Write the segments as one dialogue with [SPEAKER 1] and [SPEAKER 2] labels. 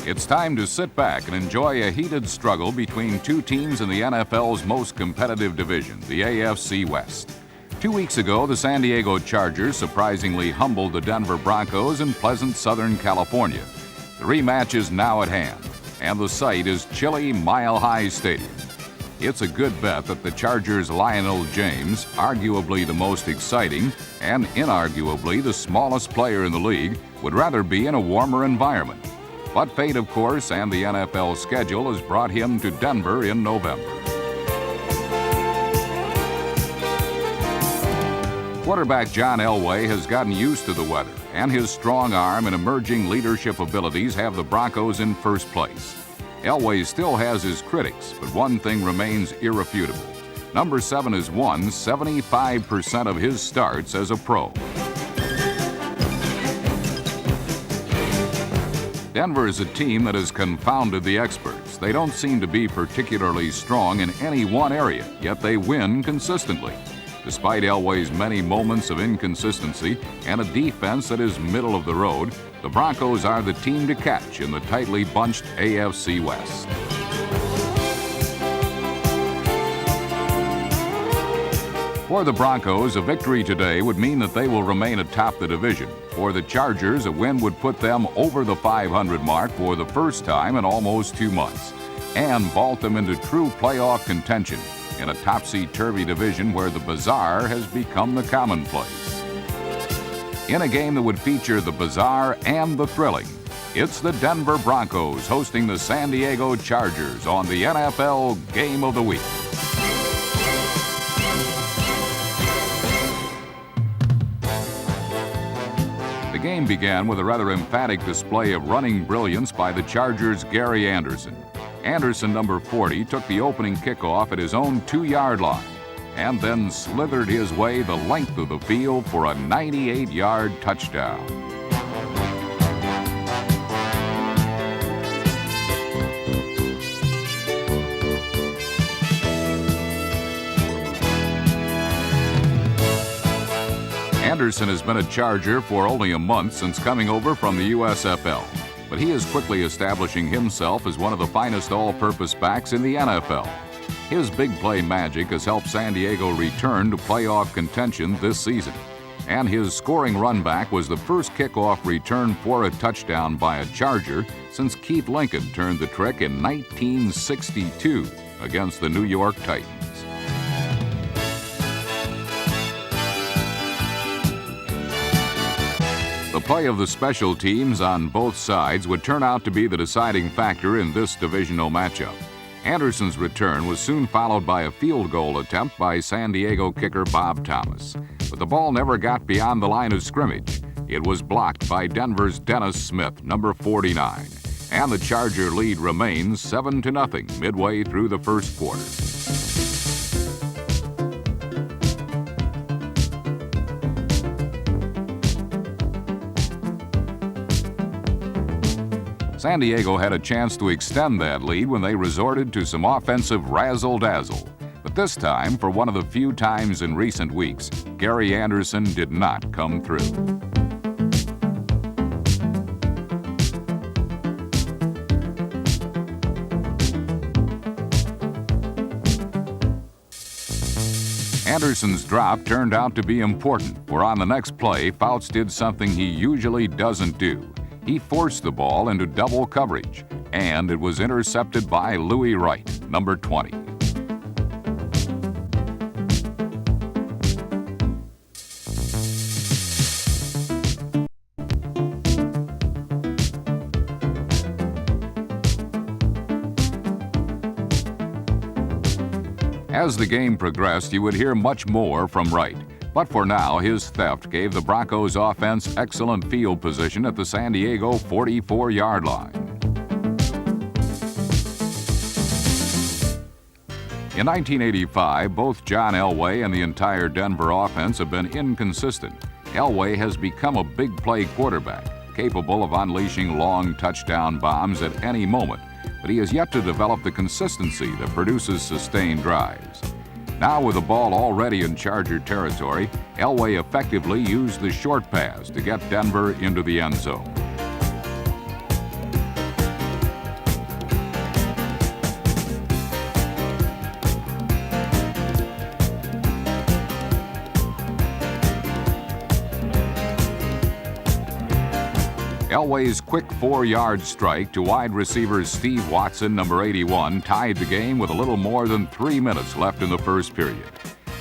[SPEAKER 1] It's time to sit back and enjoy a heated struggle between two teams in the NFL's most competitive division, the AFC West. 2 weeks ago, the San Diego Chargers surprisingly humbled the Denver Broncos in pleasant Southern California. The rematch is now at hand, and the site is chilly Mile High Stadium. It's a good bet that the Chargers' Lionel James, arguably the most exciting and inarguably the smallest player in the league, would rather be in a warmer environment. But fate, of course, and the NFL schedule has brought him to Denver in November. Quarterback John Elway has gotten used to the weather, and his strong arm and emerging leadership abilities have the Broncos in first place. Elway still has his critics, but one thing remains irrefutable. Number 7 has won 75% of his starts as a pro. Denver is a team that has confounded the experts. They don't seem to be particularly strong in any one area, yet they win consistently. Despite Elway's many moments of inconsistency and a defense that is middle of the road, the Broncos are the team to catch in the tightly bunched AFC West. For the Broncos, a victory today would mean that they will remain atop the division. For the Chargers, a win would put them over the 500 mark for the first time in almost 2 months and vault them into true playoff contention in a topsy-turvy division where the bizarre has become the commonplace. In a game that would feature the bizarre and the thrilling, it's the Denver Broncos hosting the San Diego Chargers on the NFL Game of the Week. The game began with a rather emphatic display of running brilliance by the Chargers' Gary Anderson. Anderson, number 40, took the opening kickoff at his own 2-yard line and then slithered his way the length of the field for a 98-yard touchdown. Anderson has been a Charger for only a month since coming over from the USFL, but he is quickly establishing himself as one of the finest all-purpose backs in the NFL. His big play magic has helped San Diego return to playoff contention this season, and his scoring run back was the first kickoff return for a touchdown by a Charger since Keith Lincoln turned the trick in 1962 against the New York Titans. The play of the special teams on both sides would turn out to be the deciding factor in this divisional matchup. Anderson's return was soon followed by a field goal attempt by San Diego kicker Bob Thomas, but the ball never got beyond the line of scrimmage. It was blocked by Denver's Dennis Smith, number 49, and the Charger lead remains 7-0 midway through the first quarter. San Diego had a chance to extend that lead when they resorted to some offensive razzle-dazzle. But this time, for one of the few times in recent weeks, Gary Anderson did not come through. Anderson's drop turned out to be important, for on the next play, Fouts did something he usually doesn't do. He forced the ball into double coverage, and it was intercepted by Louis Wright, number 20. As the game progressed, you would hear much more from Wright. But for now, his theft gave the Broncos offense excellent field position at the San Diego 44-yard line. In 1985, both John Elway and the entire Denver offense have been inconsistent. Elway has become a big play quarterback, capable of unleashing long touchdown bombs at any moment, but he has yet to develop the consistency that produces sustained drives. Now, with the ball already in Charger territory, Elway effectively used the short pass to get Denver into the end zone. Elway's quick 4-yard strike to wide receiver Steve Watson, number 81, tied the game with a little more than 3 minutes left in the first period.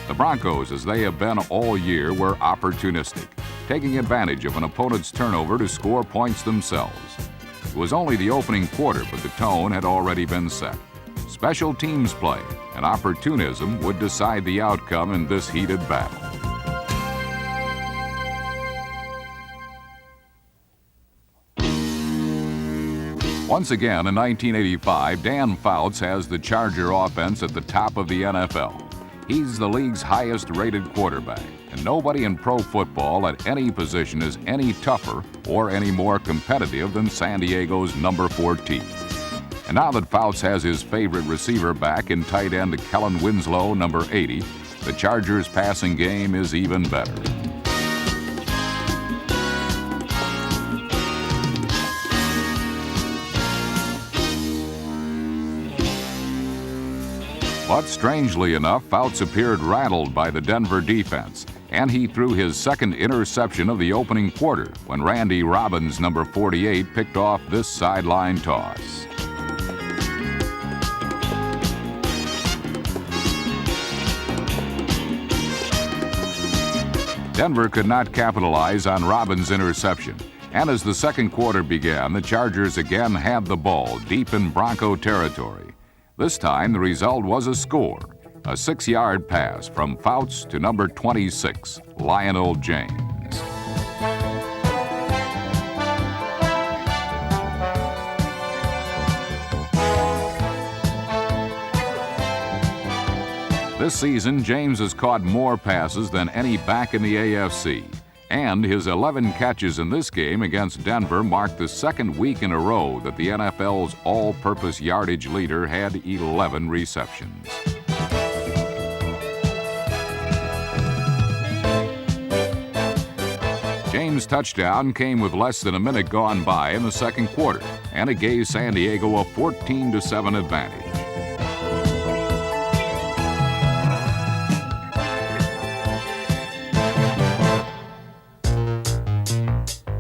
[SPEAKER 1] The Broncos, as they have been all year, were opportunistic, taking advantage of an opponent's turnover to score points themselves. It was only the opening quarter, but the tone had already been set. Special teams play and opportunism would decide the outcome in this heated battle. Once again, in 1985, Dan Fouts has the Charger offense at the top of the NFL. He's the league's highest-rated quarterback, and nobody in pro football at any position is any tougher or any more competitive than San Diego's number 14. And now that Fouts has his favorite receiver back in tight end Kellen Winslow, number 80, the Chargers' passing game is even better. But strangely enough, Fouts appeared rattled by the Denver defense, and he threw his second interception of the opening quarter when Randy Robbins, number 48, picked off this sideline toss. Denver could not capitalize on Robbins' interception, and as the second quarter began, the Chargers again had the ball deep in Bronco territory. This time, the result was a score, a 6-yard pass from Fouts to number 26, Lionel James. This season, James has caught more passes than any back in the AFC. And his 11 catches in this game against Denver marked the second week in a row that the NFL's all-purpose yardage leader had 11 receptions. James' touchdown came with less than a minute gone by in the second quarter, and it gave San Diego a 14-7 advantage.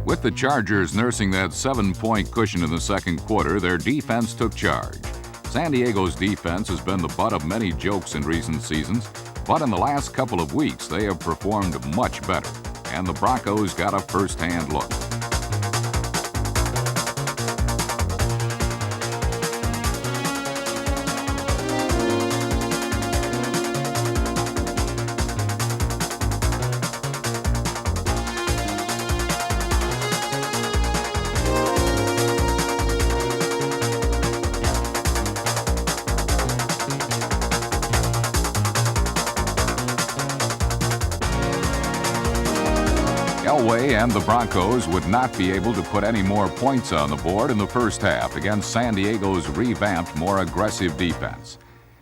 [SPEAKER 1] With the Chargers nursing that 7-point cushion in the second quarter, their defense took charge. San Diego's defense has been the butt of many jokes in recent seasons, but in the last couple of weeks they have performed much better, and the Broncos got a first-hand look. Elway and the Broncos would not be able to put any more points on the board in the first half against San Diego's revamped, more aggressive defense.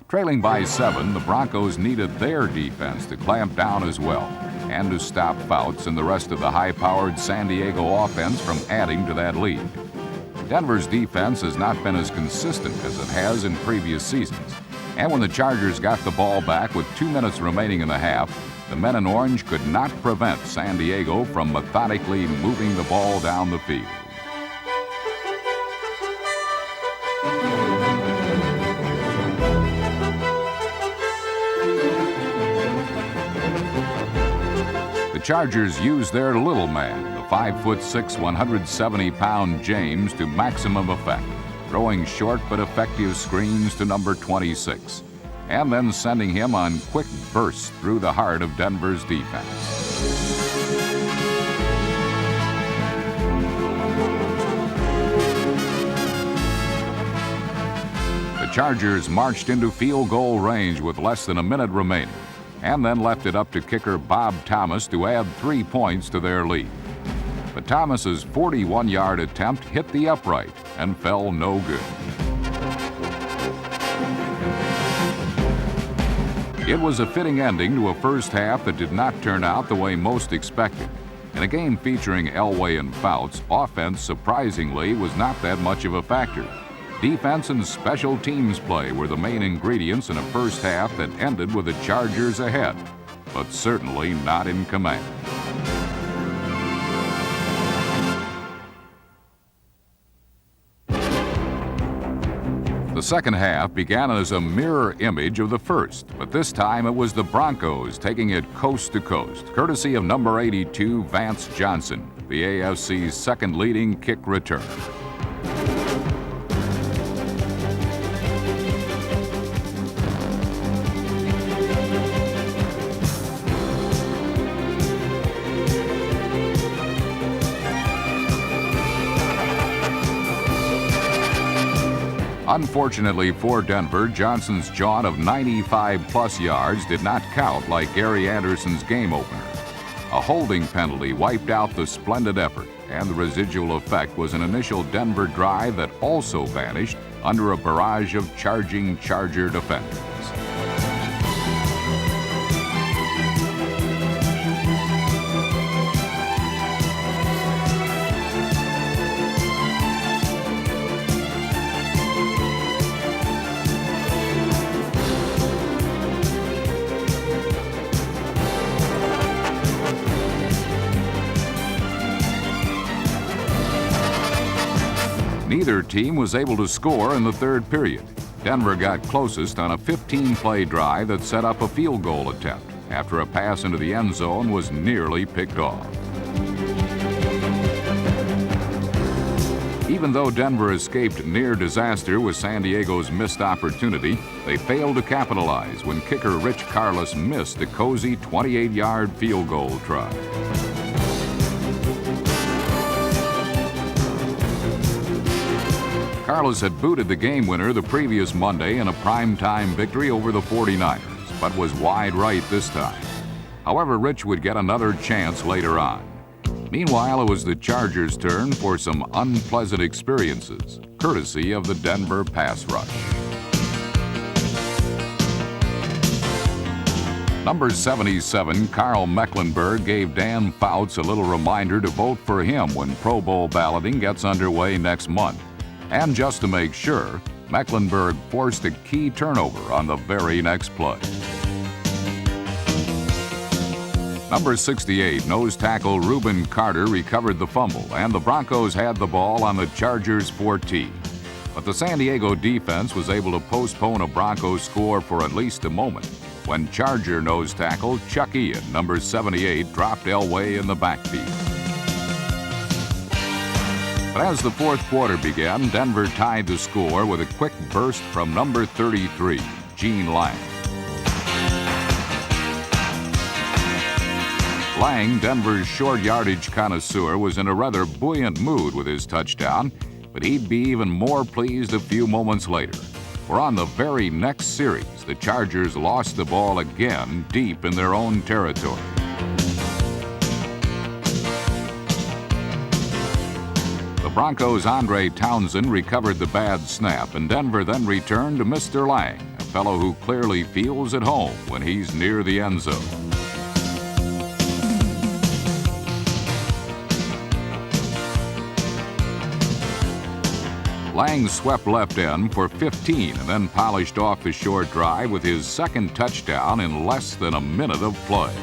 [SPEAKER 1] Trailing by 7, the Broncos needed their defense to clamp down as well and to stop Fouts and the rest of the high-powered San Diego offense from adding to that lead. Denver's defense has not been as consistent as it has in previous seasons, and when the Chargers got the ball back with 2 minutes remaining in the half, the men in orange could not prevent San Diego from methodically moving the ball down the field. The Chargers used their little man, the 5'6", 170-pound James, to maximum effect, throwing short but effective screens to number 26. And then sending him on quick bursts through the heart of Denver's defense. The Chargers marched into field goal range with less than a minute remaining, and then left it up to kicker Bob Thomas to add 3 points to their lead. But Thomas's 41-yard attempt hit the upright and fell no good. It was a fitting ending to a first half that did not turn out the way most expected. In a game featuring Elway and Fouts, offense surprisingly was not that much of a factor. Defense and special teams play were the main ingredients in a first half that ended with the Chargers ahead, but certainly not in command. The second half began as a mirror image of the first, but this time it was the Broncos taking it coast to coast, courtesy of number 82, Vance Johnson, the AFC's second leading kick returner. Unfortunately for Denver, Johnson's jaunt of 95-plus yards did not count like Gary Anderson's game opener. A holding penalty wiped out the splendid effort, and the residual effect was an initial Denver drive that also vanished under a barrage of charging Charger defenders. Neither team was able to score in the third period. Denver got closest on a 15-play drive that set up a field goal attempt after a pass into the end zone was nearly picked off. Even though Denver escaped near disaster with San Diego's missed opportunity, they failed to capitalize when kicker Rich Carlos missed a cozy 28-yard field goal try. Carlos had booted the game winner the previous Monday in a primetime victory over the 49ers, but was wide right this time. However, Rich would get another chance later on. Meanwhile, it was the Chargers' turn for some unpleasant experiences, courtesy of the Denver pass rush. Number 77, Carl Mecklenburg, gave Dan Fouts a little reminder to vote for him when Pro Bowl balloting gets underway next month. And just to make sure, Mecklenburg forced a key turnover on the very next play. Number 68, nose tackle Reuben Carter recovered the fumble, and the Broncos had the ball on the Chargers' 14. But the San Diego defense was able to postpone a Broncos score for at least a moment when Charger nose tackle Chuck Ian, number 78, dropped Elway in the backfield. But as the fourth quarter began, Denver tied the score with a quick burst from number 33, Gene Lang. Lang, Denver's short yardage connoisseur, was in a rather buoyant mood with his touchdown, but he'd be even more pleased a few moments later. For on the very next series, the Chargers lost the ball again deep in their own territory. Broncos' Andre Townsend recovered the bad snap, and Denver then returned to Mr. Lang, a fellow who clearly feels at home when he's near the end zone. Lang swept left end for 15 and then polished off the short drive with his second touchdown in less than a minute of play.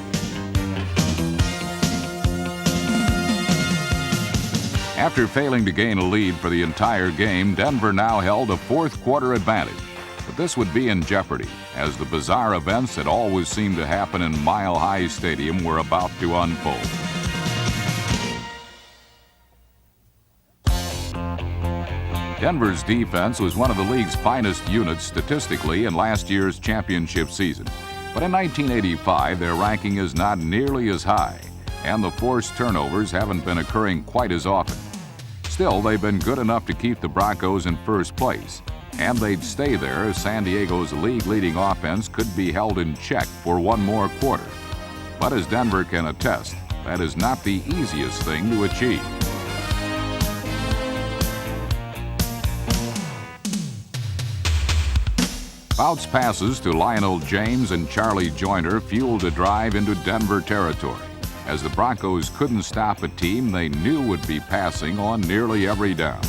[SPEAKER 1] After failing to gain a lead for the entire game, Denver now held a fourth quarter advantage. But this would be in jeopardy, as the bizarre events that always seem to happen in Mile High Stadium were about to unfold. Denver's defense was one of the league's finest units statistically in last year's championship season. But in 1985, their ranking is not nearly as high, and the forced turnovers haven't been occurring quite as often. Still, they've been good enough to keep the Broncos in first place, and they'd stay there as San Diego's league-leading offense could be held in check for one more quarter. But as Denver can attest, that is not the easiest thing to achieve. Fouts' passes to Lionel James and Charlie Joyner fueled a drive into Denver territory, as the Broncos couldn't stop a team they knew would be passing on nearly every down.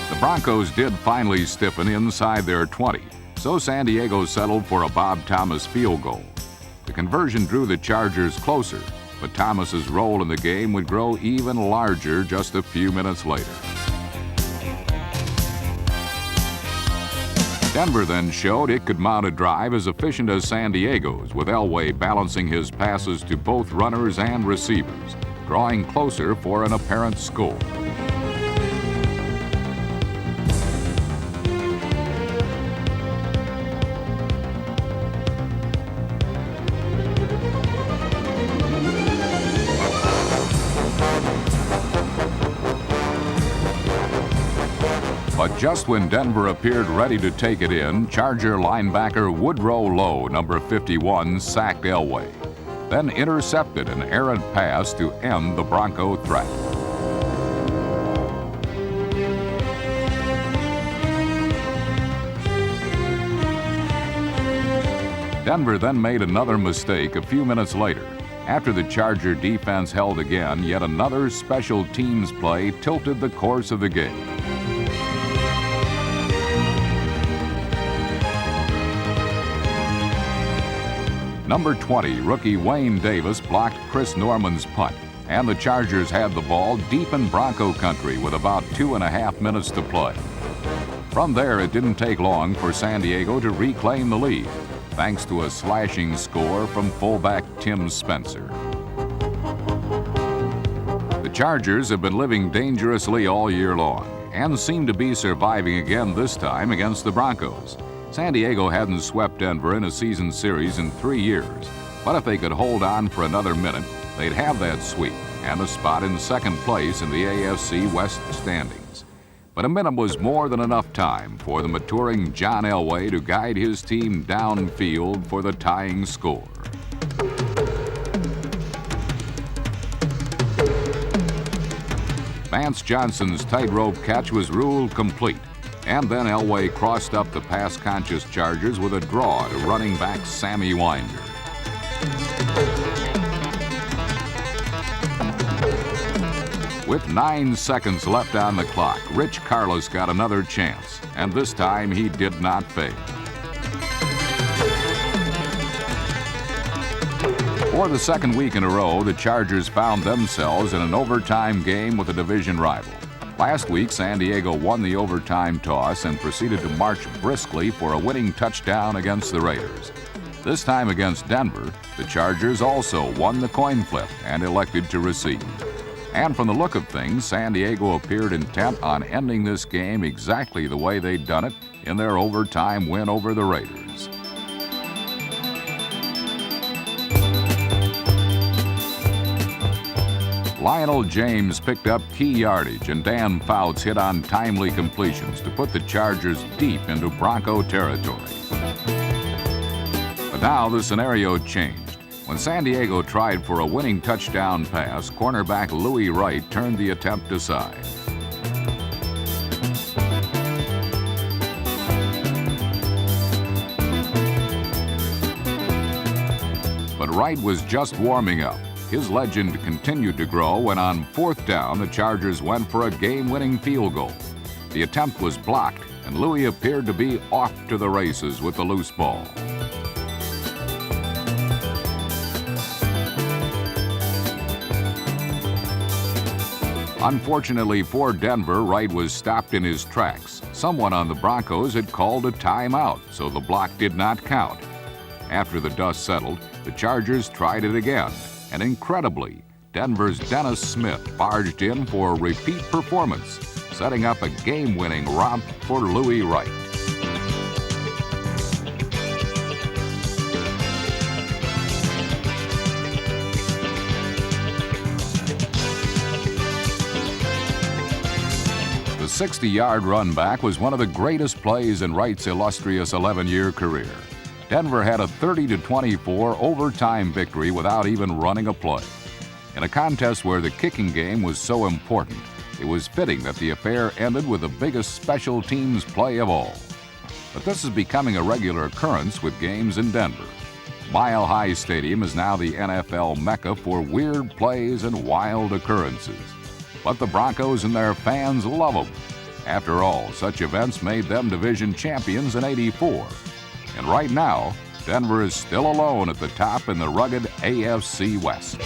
[SPEAKER 1] The Broncos did finally stiffen inside their 20, So San Diego settled for a Bob Thomas field goal. The conversion drew the Chargers closer, but Thomas's role in the game would grow even larger just a few minutes later. Denver then showed it could mount a drive as efficient as San Diego's, with Elway balancing his passes to both runners and receivers, drawing closer for an apparent score. But just when Denver appeared ready to take it in, Charger linebacker Woodrow Lowe, number 51, sacked Elway, then intercepted an errant pass to end the Bronco threat. Denver then made another mistake a few minutes later. After the Charger defense held again, yet another special teams play tilted the course of the game. Number 20, rookie Wayne Davis blocked Chris Norman's punt, and the Chargers had the ball deep in Bronco country with about 2.5 minutes to play. From there, it didn't take long for San Diego to reclaim the lead, thanks to a slashing score from fullback Tim Spencer. The Chargers have been living dangerously all year long and seem to be surviving again this time against the Broncos. San Diego hadn't swept Denver in a season series in 3 years, but if they could hold on for another minute, they'd have that sweep and a spot in second place in the AFC West standings. But a minute was more than enough time for the maturing John Elway to guide his team downfield for the tying score. Vance Johnson's tightrope catch was ruled complete, and then Elway crossed up the pass-conscious Chargers with a draw to running back Sammy Winder. With 9 seconds left on the clock, Rich Carlos got another chance, and this time he did not fail. For the second week in a row, the Chargers found themselves in an overtime game with a division rival. Last week, San Diego won the overtime toss and proceeded to march briskly for a winning touchdown against the Raiders. This time against Denver, the Chargers also won the coin flip and elected to receive. And from the look of things, San Diego appeared intent on ending this game exactly the way they'd done it in their overtime win over the Raiders. Lionel James picked up key yardage, and Dan Fouts hit on timely completions to put the Chargers deep into Bronco territory. But now the scenario changed. When San Diego tried for a winning touchdown pass, cornerback Louis Wright turned the attempt aside. But Wright was just warming up. His legend continued to grow when on 4th down, the Chargers went for a game-winning field goal. The attempt was blocked, and Louis appeared to be off to the races with the loose ball. Unfortunately for Denver, Wright was stopped in his tracks. Someone on the Broncos had called a timeout, so the block did not count. After the dust settled, the Chargers tried it again. And incredibly, Denver's Dennis Smith barged in for a repeat performance, setting up a game-winning romp for Louis Wright. The 60-yard run back was one of the greatest plays in Wright's illustrious 11-year career. Denver had a 30-24 overtime victory without even running a play. In a contest where the kicking game was so important, it was fitting that the affair ended with the biggest special teams play of all. But this is becoming a regular occurrence with games in Denver. Mile High Stadium is now the NFL mecca for weird plays and wild occurrences. But the Broncos and their fans love them. After all, such events made them division champions in '84 And right now, Denver is still alone at the top in the rugged AFC West.